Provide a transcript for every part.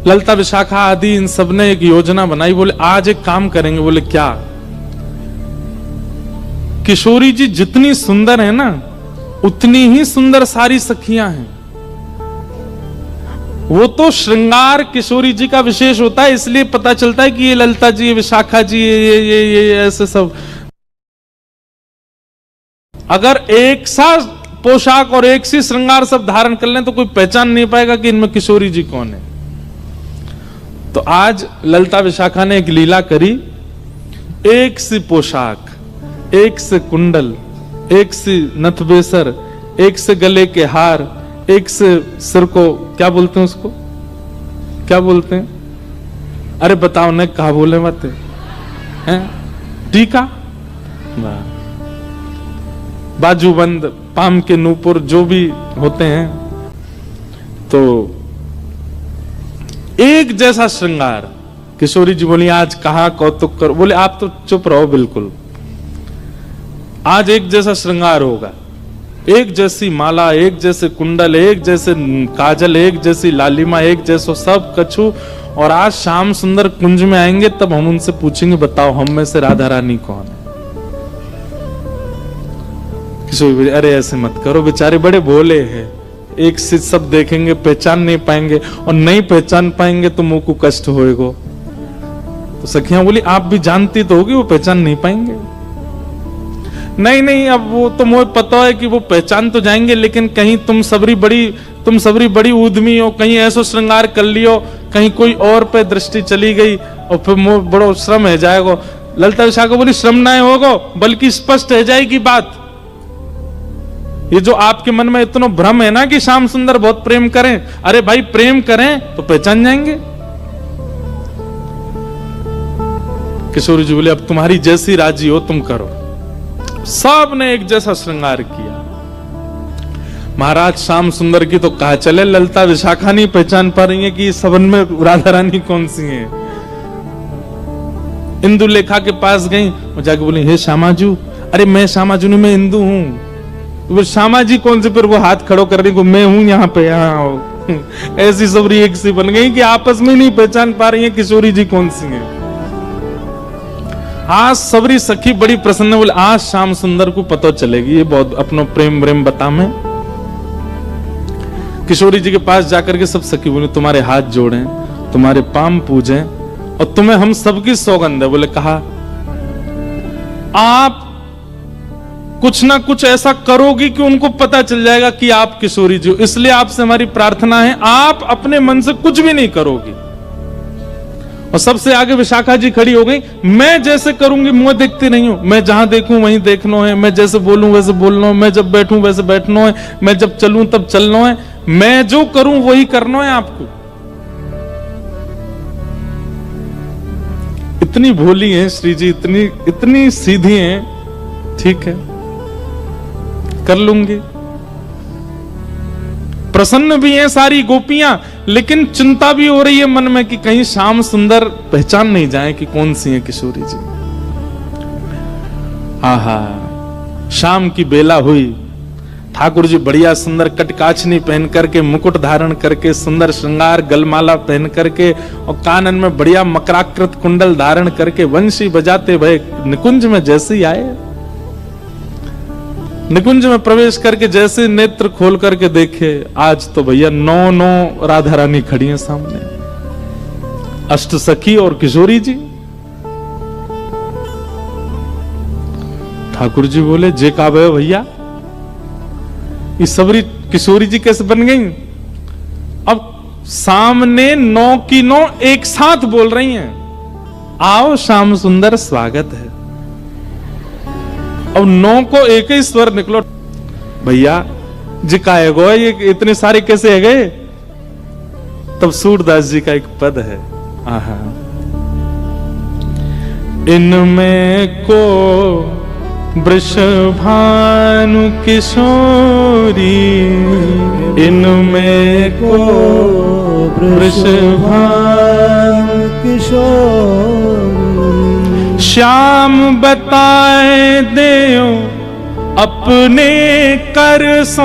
ललिता विशाखा आदि इन सब ने एक योजना बनाई। बोले आज एक काम करेंगे। बोले क्या? किशोरी जी जितनी सुंदर है ना, उतनी ही सुंदर सारी सखियां हैं। वो तो श्रृंगार किशोरी जी का विशेष होता है, इसलिए पता चलता है कि ये ललिता जी, ये विशाखा जी, ये ऐसे सब। अगर एक सा पोशाक और एक सी श्रृंगार सब धारण कर लें तो कोई पहचान नहीं पाएगा कि इनमें किशोरी जी कौन है। तो आज ललिता विशाखा ने एक लीला करी। एक सी पोशाक, एक से कुंडल, एक सी नथबेसर, एक से गले के हार, एक से सिर को क्या बोलते हैं, उसको क्या बोलते हैं? अरे बताओ न, कहा बोले मत हैं? टीका, बाजूबंद, पाम के नूपुर, जो भी होते हैं। तो एक जैसा श्रृंगार। किशोरी जी बोली आज कहा कौतुक करो। बोले आप तो चुप रहो बिल्कुल। आज एक जैसा श्रृंगार होगा, एक जैसी माला, एक जैसे कुंडल, एक जैसे काजल, एक जैसी लालिमा, एक जैसो सब कछु। और आज श्याम सुंदर कुंज में आएंगे तब हम उनसे पूछेंगे बताओ हम में से राधा रानी कौन है। किशोरी, अरे ऐसे मत करो, बेचारे बड़े भोले हैं, एक से सब देखेंगे पहचान नहीं पाएंगे, और नहीं पहचान पाएंगे तो मुंह को कष्ट होएगा। तो सखियां बोली आप भी जानती तो होगी वो पहचान नहीं पाएंगे। नहीं नहीं, अब वो तो मुझे पता है कि वो पहचान तो जाएंगे, लेकिन कहीं तुम सबरी बड़ी उद्यमी हो, कहीं ऐसा श्रृंगार कर लियो, कहीं कोई और पे दृष्टि चली गई और फिर मुझे बड़ो श्रम है जाएगा। ललिता विशाखा बोली श्रम ना होगा, बल्कि स्पष्ट है जाएगी बात। ये जो आपके मन में इतना भ्रम है ना कि श्याम सुंदर बहुत प्रेम करें, अरे भाई प्रेम करें तो पहचान जाएंगे। किशोरी जी बोले अब तुम्हारी जैसी राजी हो तुम करो। सब ने एक जैसा श्रृंगार किया। महाराज श्याम सुंदर की तो कहा चले, ललिता विशाखा नहीं पहचान पा रही है कि सबन में राधा रानी कौन सी है। इंदु लेखा के पास गई, वो जाके बोली हे श्यामाजू। अरे मैं श्यामाजू नहीं, मैं इंदु हूं। वो श्यामा जी कौन से? फिर वो हाथ खड़ो कर रही को, मैं हूं यहाँ पे, यहाँ। ऐसी सबरी एक सी बन गई कि आपस में नहीं पहचान पा रही है किशोरी जी कौन सी है। आज सबरी सखी बड़ी प्रसन्न, बोले आज श्याम सुंदर को पता चलेगी, ये बहुत अपनो प्रेम प्रेम बता में। किशोरी जी के पास जाकर के सब सखी बोले तुम्हारे हाथ जोड़े, तुम्हारे पाम पूजे, और तुम्हें हम सबकी सौगंध है। बोले कहा आप कुछ ना कुछ ऐसा करोगी कि उनको पता चल जाएगा कि आप किशोरी जी हो, इसलिए आपसे हमारी प्रार्थना है आप अपने मन से कुछ भी नहीं करोगी। और सबसे आगे विशाखा जी खड़ी हो गई, मैं जैसे करूंगी मुंह देखती नहीं हूं, मैं जहां देखूं वहीं देखना है, मैं जैसे बोलूं वैसे बोलना है, मैं जब बैठूं वैसे बैठना है, मैं जब चलूं तब चलना है, मैं जो करूं वही करना है आपको। इतनी भोली है श्री जी, इतनी सीधी है, ठीक है कर लूंगी। प्रसन्न भी हैं सारी गोपियां, लेकिन चिंता भी हो रही है मन में कि कहीं श्याम सुंदर पहचान नहीं जाए कि कौन सी है किशोरी जी। आहा, शाम की बेला हुई। ठाकुर जी बढ़िया सुंदर कटकाछनी पहन करके, मुकुट धारण करके, सुंदर श्रृंगार गलमाला पहन करके, और कानन में बढ़िया मकराकृत कुंडल धारण करके वंशी बजाते भय निकुंज में जैसे ही आए। निकुंज में प्रवेश करके जैसे नेत्र खोल करके देखे, आज तो भैया 9 राधा रानी खड़ी हैं सामने, अष्ट सखी और किशोरी जी। ठाकुर जी बोले जे का भैया ये सबरी किशोरी जी कैसे बन गई? अब सामने 9 की 9 एक साथ बोल रही हैं, आओ श्याम सुंदर स्वागत है। अब 9 को एक ही स्वर निकलो, भैया जिकाए गो ये इतने सारे कैसे है गए? तब सूरदास जी का एक पद है, आहा, इनमें को वृषभानु किशोरी, इनमें को वृषभानु किशोरी, श्याम बताए देओ अपने कर सो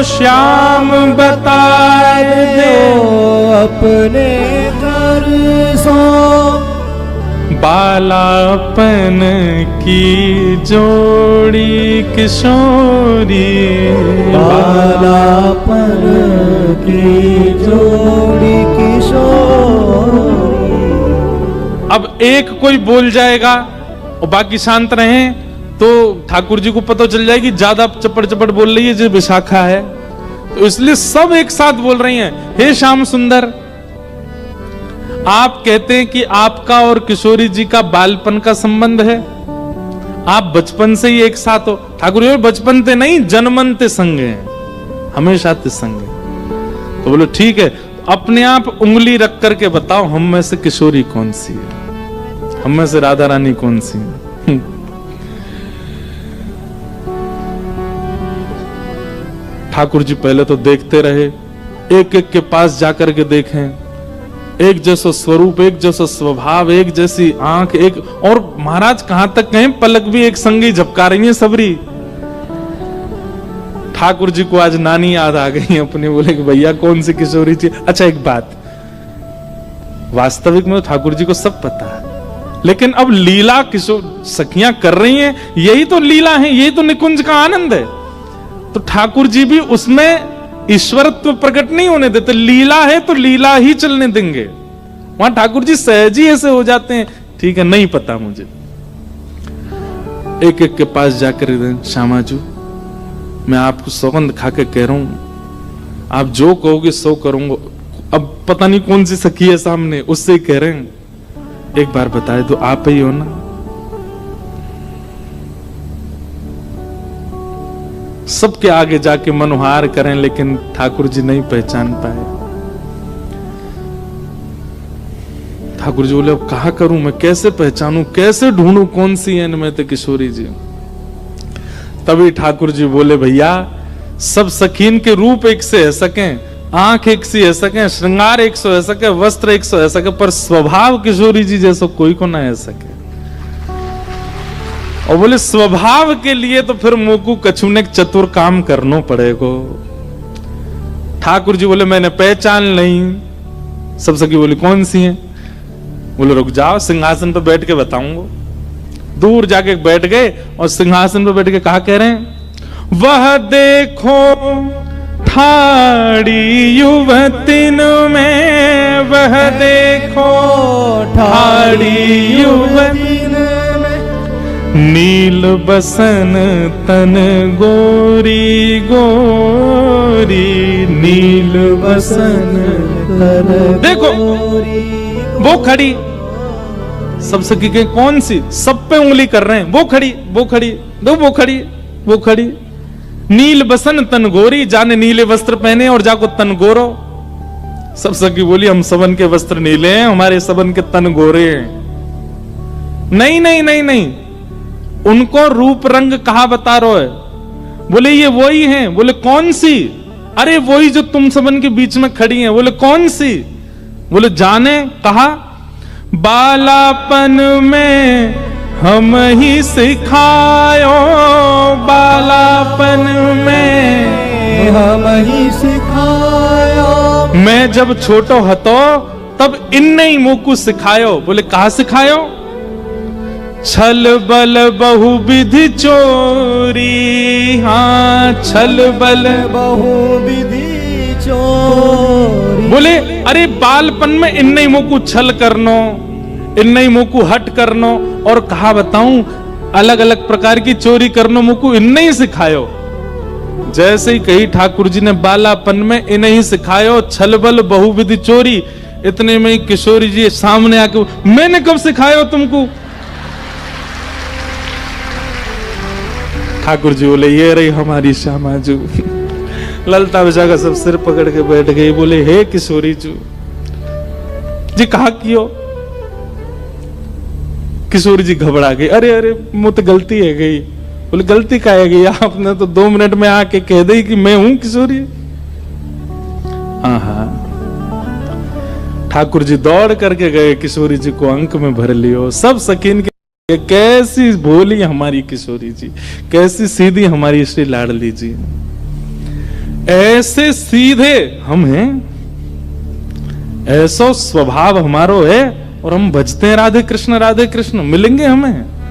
श्याम बताए दे, अपने कर सो बालापन की जोड़ी किशोरी, बालापन की जोड़ी किशोरी। अब एक कोई बोल जाएगा और बाकी शांत रहें तो ठाकुर जी को पता चल जाएगी ज्यादा चपड़ चपड़ बोल रही है जो विशाखा है, तो इसलिए सब एक साथ बोल रही हैं, हे श्याम सुंदर। आप कहते हैं कि आपका और किशोरी जी का बालपन का संबंध है, आप बचपन से ही एक साथ हो। ठाकुर जी बचपन ते नहीं जन्मन ते संगे हैं, हमेशा ते संगे। तो बोलो ठीक है, अपने आप उंगली रख करके बताओ हम में से किशोरी कौन सी है, हम में से राधा रानी कौन सी है। ठाकुर जी पहले तो देखते रहे, एक एक के पास जाकर के देखें, एक जैसा स्वरूप, एक जैसा स्वभाव, एक जैसी आंख, एक और महाराज कहां तक कहें पलक भी एक संगी झपका रही है सबरी। ठाकुर जी को आज नानी याद आ गई अपने, बोले कि भैया कौन सी किशोरी थी। अच्छा एक बात, वास्तविक में ठाकुर जी को सब पता है, लेकिन अब लीला किशोर सखियां कर रही हैं, यही तो लीला है, यही तो निकुंज का आनंद है। तो ठाकुर जी भी उसमें ईश्वरत्व प्रकट नहीं होने देते, लीला है तो लीला ही चलने देंगे। वहां ठाकुर जी सहज ही ऐसे हो जाते हैं, ठीक है नहीं पता मुझे। एक एक के पास जाकर श्यामाजू मैं आपको सौगंध खा के कह रहा हूं, आप जो कहोगे सो करूंगा। अब पता नहीं कौन सी सखी है सामने, उससे कह रहे हैं, एक बार बताए तो आप ही हो ना। सबके आगे जाके मनोहार करें, लेकिन ठाकुर जी नहीं पहचान पाए। ठाकुर जी बोले अब कहा करूं मैं, कैसे पहचानूं, कैसे ढूंढूं कौन सी है इनमें तो किशोरी जी। तभी ठाकुर जी बोले भैया सब सखीन के रूप एक से है सकें, आंख एक सी है सके, श्रृंगार एक सौ है सके, वस्त्र एक सौ है सके, पर स्वभाव किशोरी जी जैसा कोई को ना है सके। और बोले स्वभाव के लिए तो फिर मोकू कछुने चतुर काम करना पड़ेगा। ठाकुर जी बोले मैंने पहचान नहीं। सब सखी बोली कौन सी है? बोले रुक जाओ सिंहासन पे बैठ के बताऊंगा। दूर जाके बैठ गए और सिंहासन पे बैठ के कहा कह रहे हैं, वह देखो ठाड़ी युवतिन में, वह देखो ठाड़ी युवतिन में, नील बसन तन गोरी गोरी, नील बसन तन देखो वो खड़ी। सब सखी के कौन सी? सब पे उंगली कर रहे हैं, वो खड़ी वो खड़ी, दो वो खड़ी वो खड़ी। नील बसन तन गोरी, जाने नीले वस्त्र पहने और जाको तन गोरो। सब सखी बोली हम सबन के वस्त्र नीले हैं, हमारे सबन के तन गोरे हैं। नहीं नहीं नहीं नहीं, उनको रूप रंग कहा बता रहे है? बोले ये वही हैं। बोले कौन सी? अरे वही जो तुम सबन के बीच में खड़ी हैं। बोले कौन सी? बोले जाने। कहा बालापन में हम ही सिखायो, बालापन में हम ही सिखायो, मैं जब छोटो हतो तब इनने ही मोकू सिखायो। बोले कहा सिखायो? छल बल बहुविधि चोरी, हाँ छल बल बहुविधि चोरी। बोले अरे बालपन में इनने ही मोकू छल करनो, इनने ही मोकू हट करनो, और कहा बताऊं अलग अलग प्रकार की चोरी करनो मोकू इनने ही सिखायो। जैसे ही कही ठाकुर जी ने बालापन में इन्हें ही सिखायो छल बल बहुविधि चोरी, इतने में ही किशोरी जी सामने आके मैंने कब सिखायो तुमको? ठाकुर जी बोले ये रही हमारी श्यामाजू। ललता विशाखा सब सिर पकड़ के बैठ गई। बोले हे किशोरी जू जी कहा कियो? किशोरी जी घबरा गई। अरे अरे मुझे गलती है गई। बोले गलती का है गई? आपने तो 2 मिनट में आके कह दी कि मैं हूं किशोरी। हाँ ठाकुर जी दौड़ करके गए, किशोरी जी को अंक में भर लियो। सब सकीन के कि कैसी भोली हमारी किशोरी जी, कैसी सीधी हमारी श्री लाडली जी। ऐसे सीधे हम हैं, ऐसा स्वभाव हमारो है, और हम भजते हैं राधे कृष्ण मिलेंगे हमें।